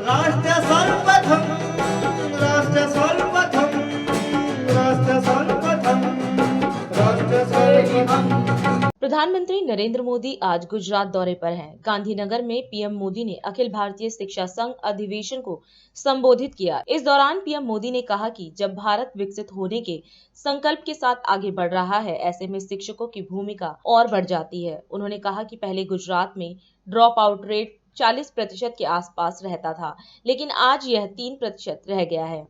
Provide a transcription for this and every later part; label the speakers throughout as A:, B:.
A: राष्ट्र सर्वप्रथम राष्ट्र सर्वप्रथम राष्ट्र सर्वप्रथम राष्ट्र सर्वप्रथम।
B: प्रधानमंत्री नरेंद्र मोदी आज गुजरात दौरे पर हैं। गांधीनगर में पीएम मोदी ने अखिल भारतीय शिक्षा संघ अधिवेशन को संबोधित किया। इस दौरान पीएम मोदी ने कहा कि जब भारत विकसित होने के संकल्प के साथ आगे बढ़ रहा है, ऐसे में शिक्षकों की भूमिका और बढ़ जाती है। उन्होंने कहा कि पहले गुजरात में ड्रॉप आउट रेट 40% के आसपास रहता था, लेकिन आज यह 3% रह गया है।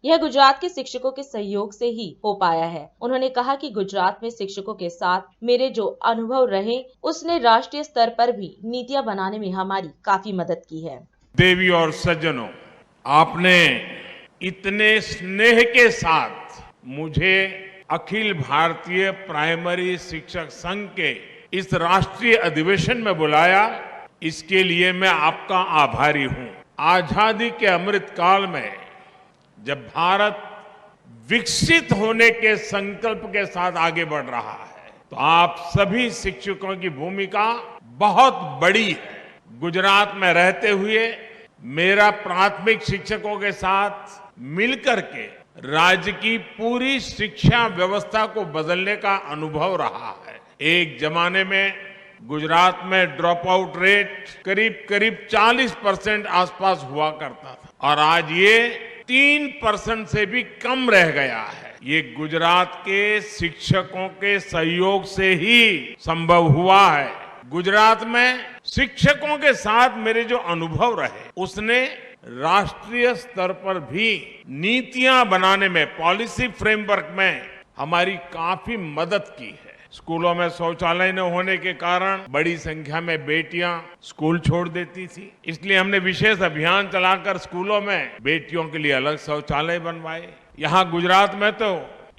B: यह गुजरात के शिक्षकों के सहयोग से ही हो पाया है। उन्होंने कहा कि गुजरात में शिक्षकों के साथ मेरे जो अनुभव रहे, उसने राष्ट्रीय स्तर पर भी नीतियां बनाने में हमारी काफी मदद की है।
C: देवी और सज्जनों, आपने इतने स्नेह के साथ मुझे अखिल भारतीय प्राइमरी शिक्षक संघ के इस राष्ट्रीय अधिवेशन में बुलाया, इसके लिए मैं आपका आभारी हूं। आजादी के अमृत काल में जब भारत विकसित होने के संकल्प के साथ आगे बढ़ रहा है, तो आप सभी शिक्षकों की भूमिका बहुत बड़ी है। गुजरात में रहते हुए मेरा प्राथमिक शिक्षकों के साथ मिलकर के राज्य की पूरी शिक्षा व्यवस्था को बदलने का अनुभव रहा है। एक जमाने में गुजरात में ड्रॉप आउट रेट करीब 40% आसपास हुआ करता था और आज ये 3% से भी कम रह गया है। ये गुजरात के शिक्षकों के सहयोग से ही संभव हुआ है। गुजरात में शिक्षकों के साथ मेरे जो अनुभव रहे, उसने राष्ट्रीय स्तर पर भी नीतियां बनाने में, पॉलिसी फ्रेमवर्क में हमारी काफी मदद की है। स्कूलों में शौचालय न होने के कारण बड़ी संख्या में बेटियां स्कूल छोड़ देती थी, इसलिए हमने विशेष अभियान चलाकर स्कूलों में बेटियों के लिए अलग शौचालय बनवाए। यहाँ गुजरात में तो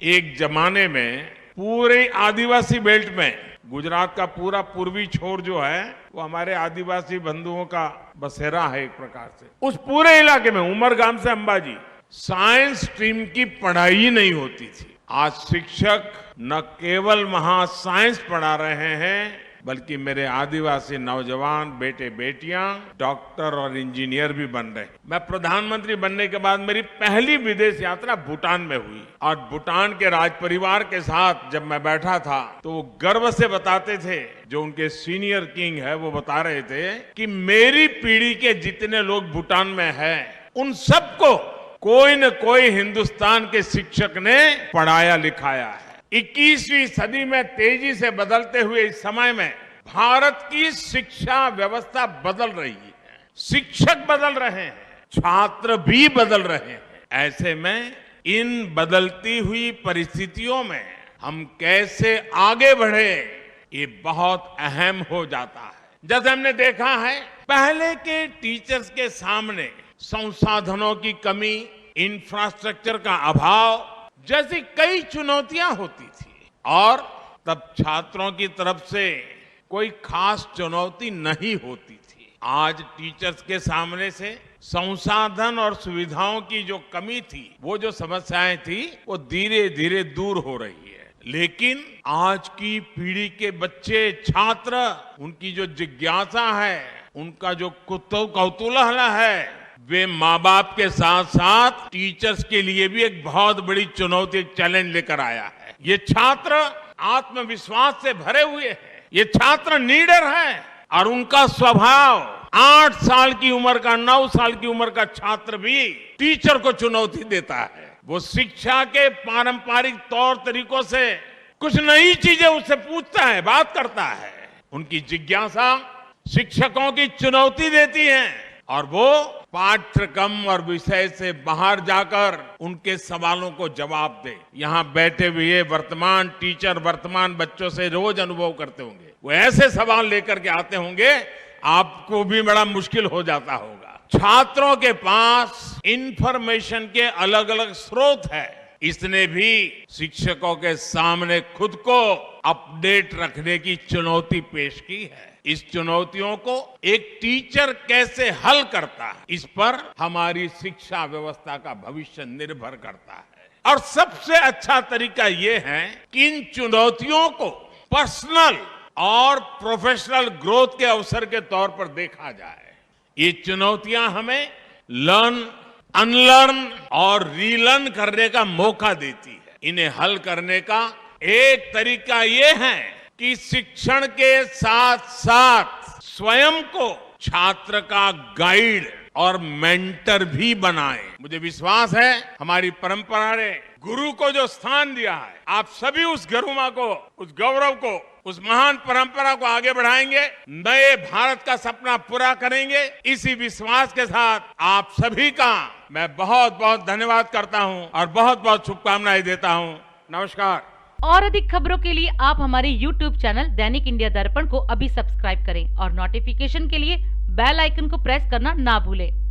C: एक जमाने में पूरे आदिवासी बेल्ट में, गुजरात का पूरा पूर्वी छोर जो है वो हमारे आदिवासी बंधुओं का बसेरा है एक प्रकार से, उस पूरे इलाके में उमरगाम से अंबाजी साइंस स्ट्रीम की पढ़ाई नहीं होती थी। आज शिक्षक न केवल वहां साइंस पढ़ा रहे हैं, बल्कि मेरे आदिवासी नौजवान बेटे बेटियां डॉक्टर और इंजीनियर भी बन रहे हैं। मैं प्रधानमंत्री बनने के बाद मेरी पहली विदेश यात्रा भूटान में हुई और भूटान के राज परिवार के साथ जब मैं बैठा था तो वो गर्व से बताते थे, जो उनके सीनियर किंग है वो बता रहे थे कि मेरी पीढ़ी के जितने लोग भूटान में हैं, उन सबको कोई न कोई हिंदुस्तान के शिक्षक ने पढ़ाया लिखाया है। 21वीं सदी में तेजी से बदलते हुए इस समय में भारत की शिक्षा व्यवस्था बदल रही है। शिक्षक बदल रहे हैं, छात्र भी बदल रहे हैं। ऐसे में इन बदलती हुई परिस्थितियों में हम कैसे आगे बढ़े, ये बहुत अहम हो जाता है। जैसे हमने देखा है, पहले के टीचर्स के सामने संसाधनों की कमी, इंफ्रास्ट्रक्चर का अभाव जैसी कई चुनौतियां होती थी और तब छात्रों की तरफ से कोई खास चुनौती नहीं होती थी। आज टीचर्स के सामने से संसाधन और सुविधाओं की जो कमी थी, वो जो समस्याएं थी, वो धीरे धीरे दूर हो रही है। लेकिन आज की पीढ़ी के बच्चे, छात्र, उनकी जो जिज्ञासा है, उनका जो कौतूहल है, वे माँ बाप के साथ साथ टीचर्स के लिए भी एक बहुत बड़ी चुनौती, एक चैलेंज लेकर आया है। ये छात्र आत्मविश्वास से भरे हुए हैं, ये छात्र नीडर हैं और उनका स्वभाव 8 साल की उम्र का, 9 साल की उम्र का छात्र भी टीचर को चुनौती देता है। वो शिक्षा के पारंपरिक तौर तरीकों से कुछ नई चीजें उससे पूछता है, बात करता है। उनकी जिज्ञासा शिक्षकों की चुनौती देती है और वो पाठ्यक्रम और विषय से बाहर जाकर उनके सवालों को जवाब दे। यहाँ बैठे हुए वर्तमान टीचर वर्तमान बच्चों से रोज अनुभव करते होंगे, वो ऐसे सवाल लेकर के आते होंगे, आपको भी बड़ा मुश्किल हो जाता होगा। छात्रों के पास इंफॉर्मेशन के अलग अलग स्रोत है, इसने भी शिक्षकों के सामने खुद को अपडेट रखने की चुनौती पेश की है। इस चुनौतियों को एक टीचर कैसे हल करता है, इस पर हमारी शिक्षा व्यवस्था का भविष्य निर्भर करता है। और सबसे अच्छा तरीका यह है कि इन चुनौतियों को पर्सनल और प्रोफेशनल ग्रोथ के अवसर के तौर पर देखा जाए। ये चुनौतियां हमें लर्न, अनलर्न और रीलर्न करने का मौका देती है। इन्हें हल करने का एक तरीका ये है कि शिक्षण के साथ साथ स्वयं को छात्र का गाइड और मेंटर भी बनाए। मुझे विश्वास है हमारी परंपरा ने गुरु को जो स्थान दिया है, आप सभी उस गरिमा को, उस गौरव को, उस महान परंपरा को आगे बढ़ाएंगे, नए भारत का सपना पूरा करेंगे। इसी विश्वास के साथ आप सभी का मैं बहुत बहुत धन्यवाद करता हूं और बहुत बहुत शुभकामनाएं देता हूं। नमस्कार।
D: और अधिक खबरों के लिए आप हमारे YouTube चैनल दैनिक इंडिया दर्पण को अभी सब्सक्राइब करें और नोटिफिकेशन के लिए बेल आइकन को प्रेस करना ना भूलें।